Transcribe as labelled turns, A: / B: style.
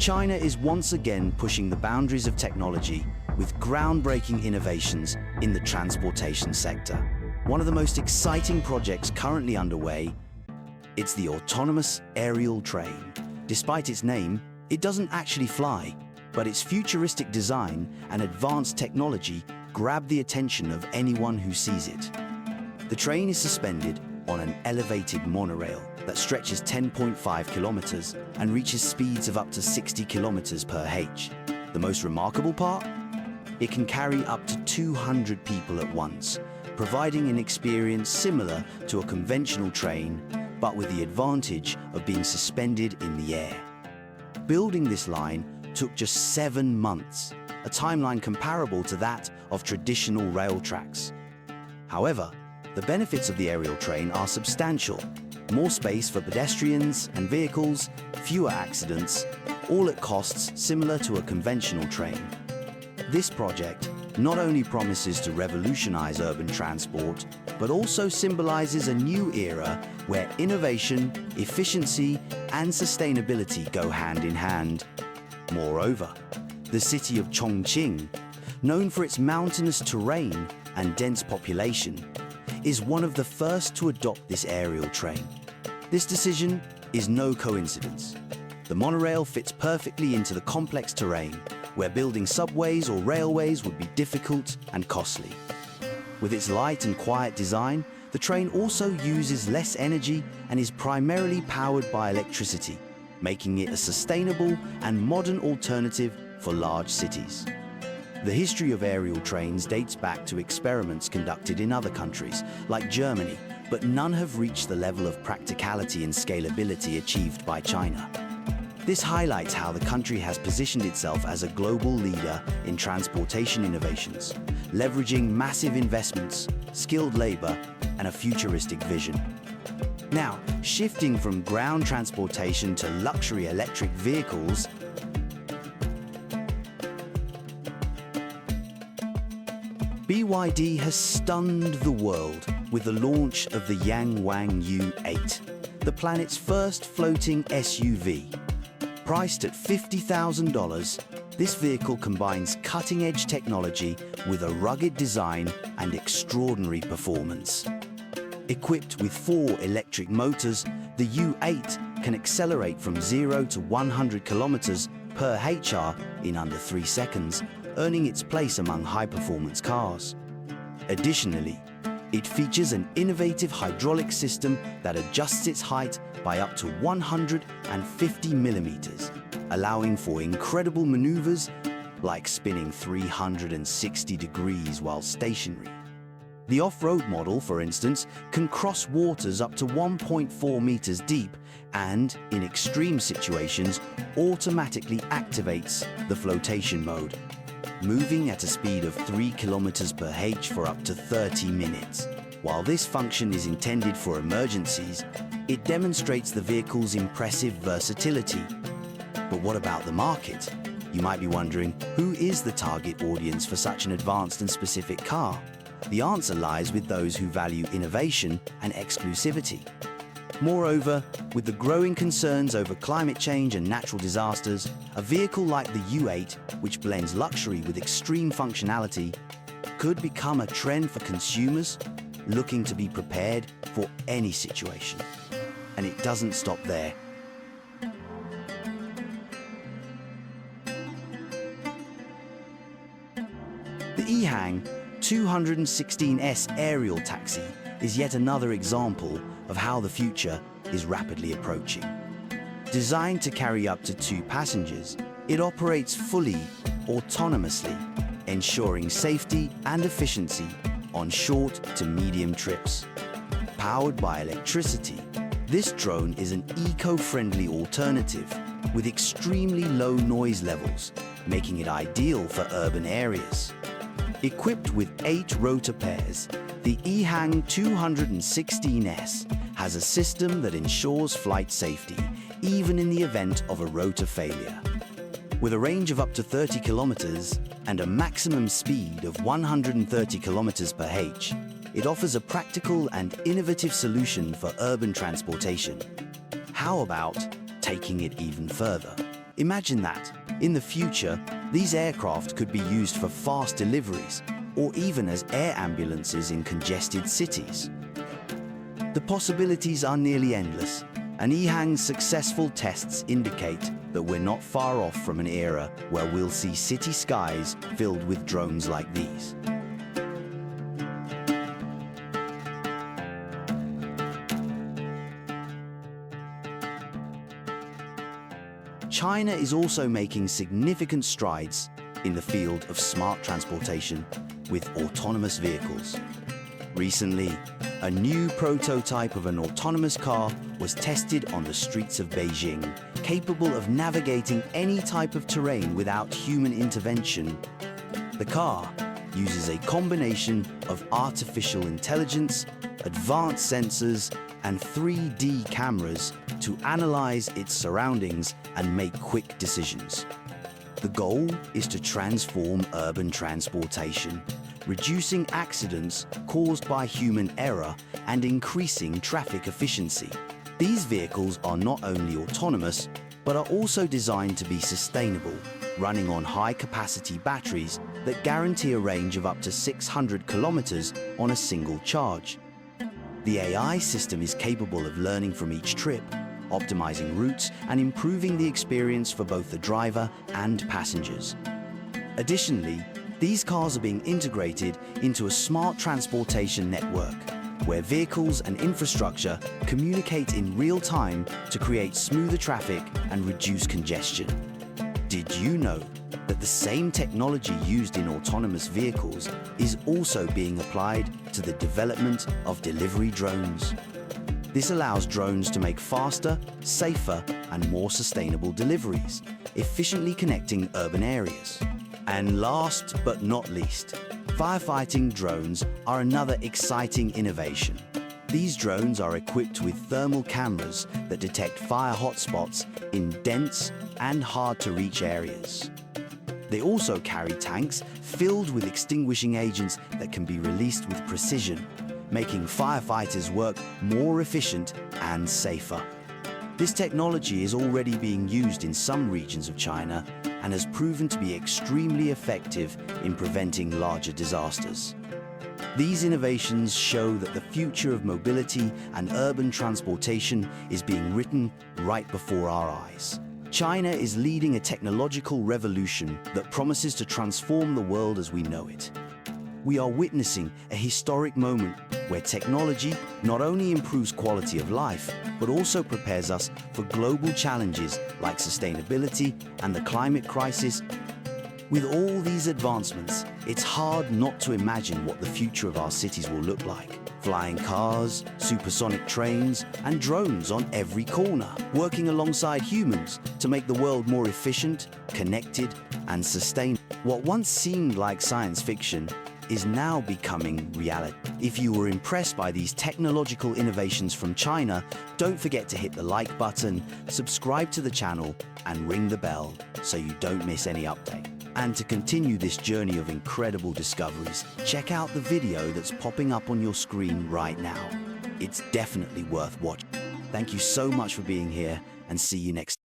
A: China is once again pushing the boundaries of technology with groundbreaking innovations in the transportation sector. One of the most exciting projects currently underway, it's the autonomous aerial train. Despite its name, it doesn't actually fly, but its futuristic design and advanced technology grab the attention of anyone who sees it. The train is suspended on an elevated monorail that stretches 10.5 kilometers and reaches speeds of up to 60 kilometers per h. The most remarkable part? It can carry up to 200 people at once, providing an experience similar to a conventional train, but with the advantage of being suspended in the air. Building this line took just 7 months, a timeline comparable to that of traditional rail tracks. However, the benefits of the aerial train are substantial. More space for pedestrians and vehicles, fewer accidents, all at costs similar to a conventional train. This project not only promises to revolutionize urban transport, but also symbolizes a new era where innovation, efficiency, and sustainability go hand in hand. Moreover, the city of Chongqing, known for its mountainous terrain and dense population, is one of the first to adopt this aerial train. This decision is no coincidence. The monorail fits perfectly into the complex terrain, where building subways or railways would be difficult and costly. With its light and quiet design, the train also uses less energy and is primarily powered by electricity, making it a sustainable and modern alternative for large cities. The history of aerial trains dates back to experiments conducted in other countries, like Germany, but none have reached the level of practicality and scalability achieved by China. This highlights how the country has positioned itself as a global leader in transportation innovations, leveraging massive investments, skilled labor, and a futuristic vision. Now, shifting from ground transportation to luxury electric vehicles, BYD has stunned the world with the launch of the Yangwang U8, the planet's first floating SUV. Priced at $50,000, this vehicle combines cutting-edge technology with a rugged design and extraordinary performance. Equipped with 4 electric motors, the U8 can accelerate from 0 to 100 kilometers per HR in under 3 seconds, earning its place among high-performance cars. Additionally, it features an innovative hydraulic system that adjusts its height by up to 150 millimeters, allowing for incredible maneuvers like spinning 360 degrees while stationary. The off-road model, for instance, can cross waters up to 1.4 meters deep and, in extreme situations, automatically activates the flotation mode, moving at a speed of 3 kilometers per h for up to 30 minutes. While this function is intended for emergencies, it demonstrates the vehicle's impressive versatility. But what about the market? You might be wondering, who is the target audience for such an advanced and specific car? The answer lies with those who value innovation and exclusivity. Moreover, with the growing concerns over climate change and natural disasters, a vehicle like the U8, which blends luxury with extreme functionality, could become a trend for consumers looking to be prepared for any situation. And it doesn't stop there. The EHang 216S aerial taxi is yet another example of how the future is rapidly approaching. Designed to carry up to 2 passengers, it operates fully autonomously, ensuring safety and efficiency on short to medium trips. Powered by electricity, this drone is an eco-friendly alternative with extremely low noise levels, making it ideal for urban areas. Equipped with 8 rotor pairs, the EHang 216S has a system that ensures flight safety, even in the event of a rotor failure. With a range of up to 30 kilometers and a maximum speed of 130 kilometers per h, it offers a practical and innovative solution for urban transportation. How about taking it even further? Imagine that, in the future, these aircraft could be used for fast deliveries or even as air ambulances in congested cities. The possibilities are nearly endless, and EHang's successful tests indicate that we're not far off from an era where we'll see city skies filled with drones like these. China is also making significant strides in the field of smart transportation with autonomous vehicles. Recently, a new prototype of an autonomous car was tested on the streets of Beijing, capable of navigating any type of terrain without human intervention. The car uses a combination of artificial intelligence, advanced sensors, and 3D cameras to analyze its surroundings and make quick decisions. The goal is to transform urban transportation, reducing accidents caused by human error and increasing traffic efficiency. These vehicles are not only autonomous, but are also designed to be sustainable, running on high-capacity batteries that guarantee a range of up to 600 kilometers on a single charge. The AI system is capable of learning from each trip, optimizing routes and improving the experience for both the driver and passengers. Additionally, these cars are being integrated into a smart transportation network, where vehicles and infrastructure communicate in real time to create smoother traffic and reduce congestion. Did you know that the same technology used in autonomous vehicles is also being applied to the development of delivery drones? This allows drones to make faster, safer, and more sustainable deliveries, efficiently connecting urban areas. And last but not least, firefighting drones are another exciting innovation. These drones are equipped with thermal cameras that detect fire hotspots in dense and hard-to-reach areas. They also carry tanks filled with extinguishing agents that can be released with precision, making firefighters' work more efficient and safer. This technology is already being used in some regions of China and has proven to be extremely effective in preventing larger disasters. These innovations show that the future of mobility and urban transportation is being written right before our eyes. China is leading a technological revolution that promises to transform the world as we know it. We are witnessing a historic moment where technology not only improves quality of life, but also prepares us for global challenges like sustainability and the climate crisis. With all these advancements, it's hard not to imagine what the future of our cities will look like. Flying cars, supersonic trains, and drones on every corner, working alongside humans to make the world more efficient, connected, and sustainable. What once seemed like science fiction is now becoming reality. If you were impressed by these technological innovations from China, don't forget to hit the like button, subscribe to the channel, and ring the bell so you don't miss any update. And to continue this journey of incredible discoveries, check out the video that's popping up on your screen right now. It's definitely worth watching. Thank you so much for being here, and see you next time.